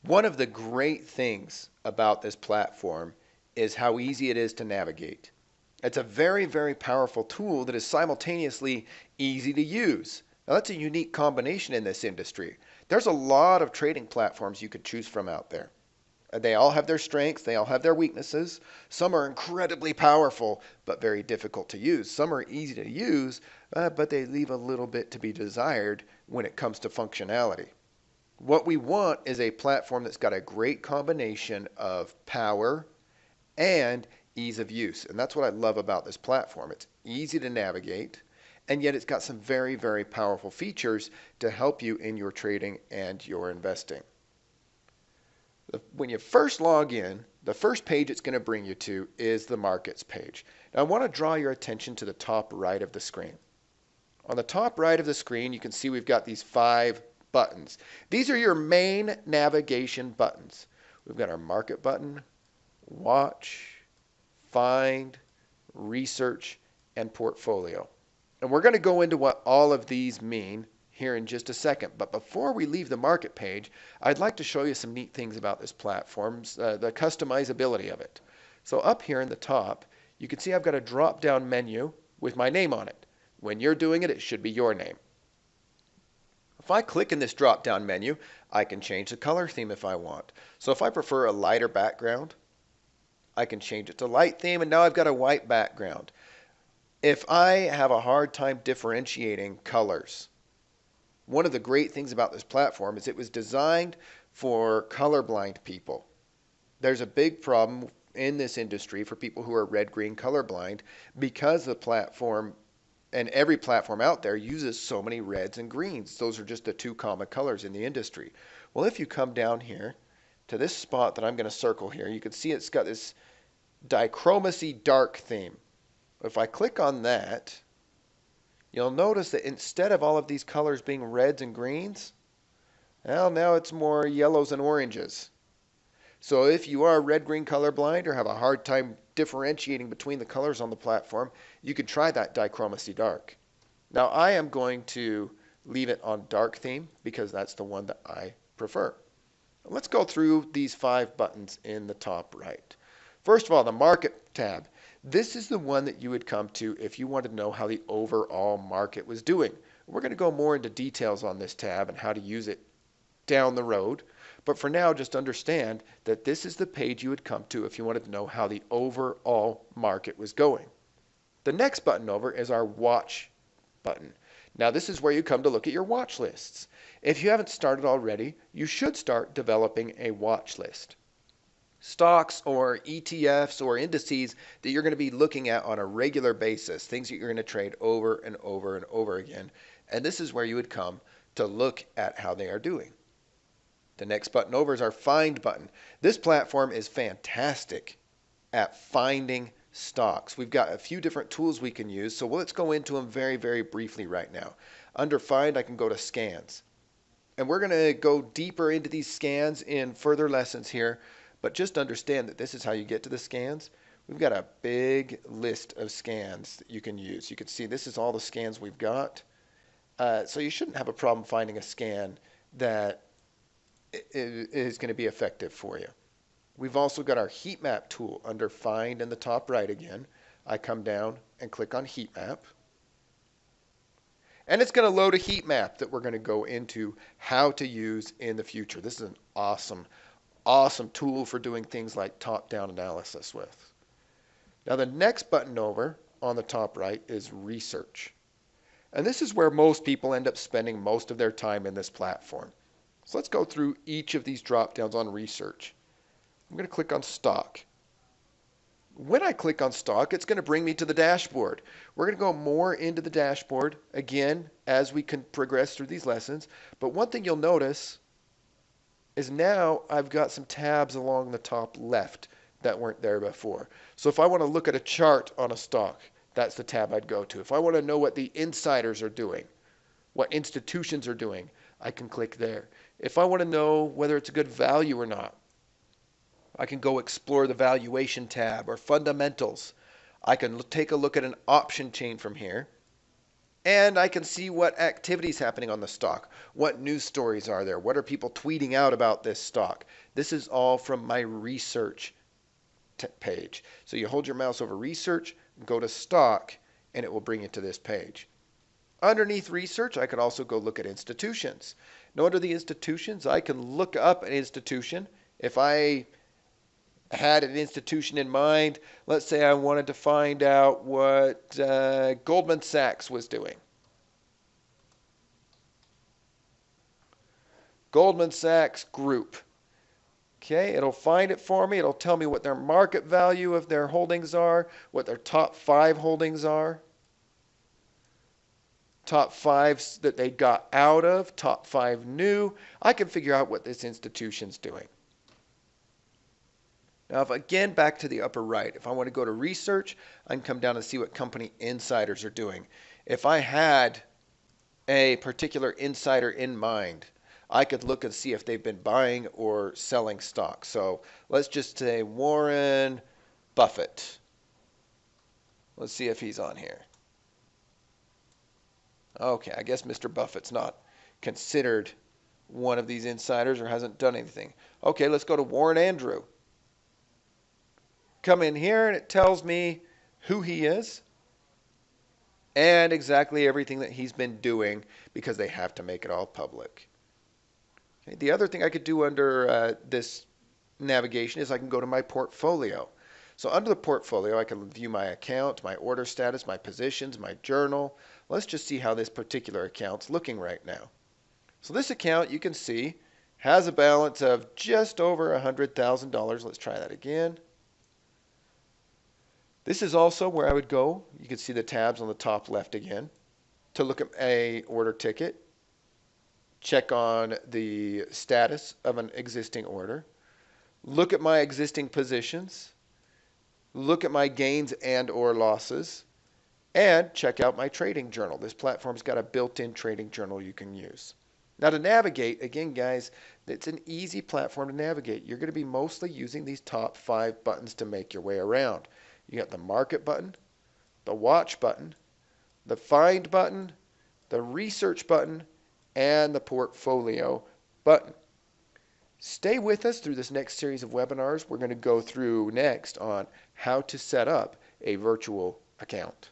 One of the great things about this platform is how easy it is to navigate. It's a very, very powerful tool that is simultaneously easy to use. Now, that's a unique combination in this industry. There's a lot of trading platforms you could choose from out there. They all have their strengths, they all have their weaknesses. Some are incredibly powerful, but very difficult to use. Some are easy to use, but they leave a little bit to be desired when it comes to functionality. What we want is a platform that's got a great combination of power and ease of use. And that's what I love about this platform. It's easy to navigate, and yet it's got some very, very powerful features to help you in your trading and your investing. When you first log in, the first page it's going to bring you to is the markets page. Now I want to draw your attention to the top right of the screen. On the top right of the screen, you can see we've got these 5 buttons. These are your main navigation buttons. We've got our market button, watch, find, research, and portfolio. And we're going to go into what all of these mean here in just a second. But before we leave the market page, I'd like to show you some neat things about this platform, the customizability of it. So up here in the top, you can see I've got a drop-down menu with my name on it. When you're doing it, it should be your name. If I click in this drop-down menu, I can change the color theme if I want. So if I prefer a lighter background, I can change it to light theme, and now I've got a white background. If I have a hard time differentiating colors, one of the great things about this platform is it was designed for colorblind people. There's a big problem in this industry for people who are red-green colorblind because the platform and every platform out there uses so many reds and greens. Those are just the 2 common colors in the industry. Well, if you come down here to this spot that I'm going to circle here, you can see it's got this dichromacy dark theme. If I click on that, you'll notice that instead of all of these colors being reds and greens, well, now it's more yellows and oranges. So if you are red-green colorblind or have a hard time differentiating between the colors on the platform, you could try that dichromacy dark. Now I am going to leave it on dark theme because that's the one that I prefer. Let's go through these 5 buttons in the top right. First of all, the market tab. This is the one that you would come to if you wanted to know how the overall market was doing. We're going to go more into details on this tab and how to use it down the road. But for now, just understand that this is the page you would come to if you wanted to know how the overall market was going. The next button over is our watch button. Now this is where you come to look at your watch lists. If you haven't started already, you should start developing a watch list. Stocks or ETFs or indices that you're going to be looking at on a regular basis, things that you're going to trade over and over and over again. And this is where you would come to look at how they are doing. The next button over is our Find button. This platform is fantastic at finding stocks. We've got a few different tools we can use, so let's go into them very, very briefly right now. Under Find, I can go to Scans. And we're going to go deeper into these scans in further lessons here, but just understand that this is how you get to the scans. We've got a big list of scans that you can use. You can see this is all the scans we've got. So you shouldn't have a problem finding a scan that is going to be effective for you. We've also got our heat map tool under Find in the top right again. I come down and click on heat map. And it's going to load a heat map that we're going to go into how to use in the future. This is an awesome, awesome tool for doing things like top-down analysis with. Now the next button over on the top right is Research. And this is where most people end up spending most of their time in this platform. So let's go through each of these drop downs on Research. I'm going to click on Stock. When I click on Stock, it's going to bring me to the dashboard. We're going to go more into the dashboard again as we can progress through these lessons. But one thing you'll notice is now I've got some tabs along the top left that weren't there before. So if I want to look at a chart on a stock, that's the tab I'd go to. If I want to know what the insiders are doing, what institutions are doing, I can click there. If I want to know whether it's a good value or not, I can go explore the valuation tab or fundamentals. I can take a look at an option chain from here. And I can see what activity is happening on the stock. What news stories are there? What are people tweeting out about this stock? This is all from my research page. So you hold your mouse over research, go to stock, and it will bring you to this page. Underneath research, I could also go look at institutions. Now, under the institutions, I can look up an institution. If I had an institution in mind, let's say I wanted to find out what Goldman Sachs was doing. Goldman Sachs Group. Okay, it'll find it for me. It'll tell me what their market value of their holdings are, what their top 5 holdings are, top 5s that they got out of, top 5 new. I can figure out what this institution's doing. Now, if again, back to the upper right, if I want to go to research, I can come down and see what company insiders are doing. If I had a particular insider in mind, I could look and see if they've been buying or selling stock. So let's just say Warren Buffett. Let's see if he's on here. Okay, I guess Mr. Buffett's not considered one of these insiders or hasn't done anything. Okay, let's go to Warren Andrew. Come in here and it tells me who he is and exactly everything that he's been doing because they have to make it all public. Okay, the other thing I could do under this navigation is I can go to my portfolio. So under the portfolio, I can view my account, my order status, my positions, my journal. Let's just see how this particular account's looking right now. So this account, you can see, has a balance of just over $100,000. Let's try that again. This is also where I would go. You can see the tabs on the top left again to look at a order ticket, check on the status of an existing order, look at my existing positions, look at my gains and or losses, and check out my trading journal. This platform's got a built-in trading journal you can use. Now to navigate, again guys, it's an easy platform to navigate. You're going to be mostly using these top 5 buttons to make your way around. You got the market button, the watch button, the find button, the research button, and the portfolio button. Stay with us through this next series of webinars. We're going to go through next on how to set up a virtual account.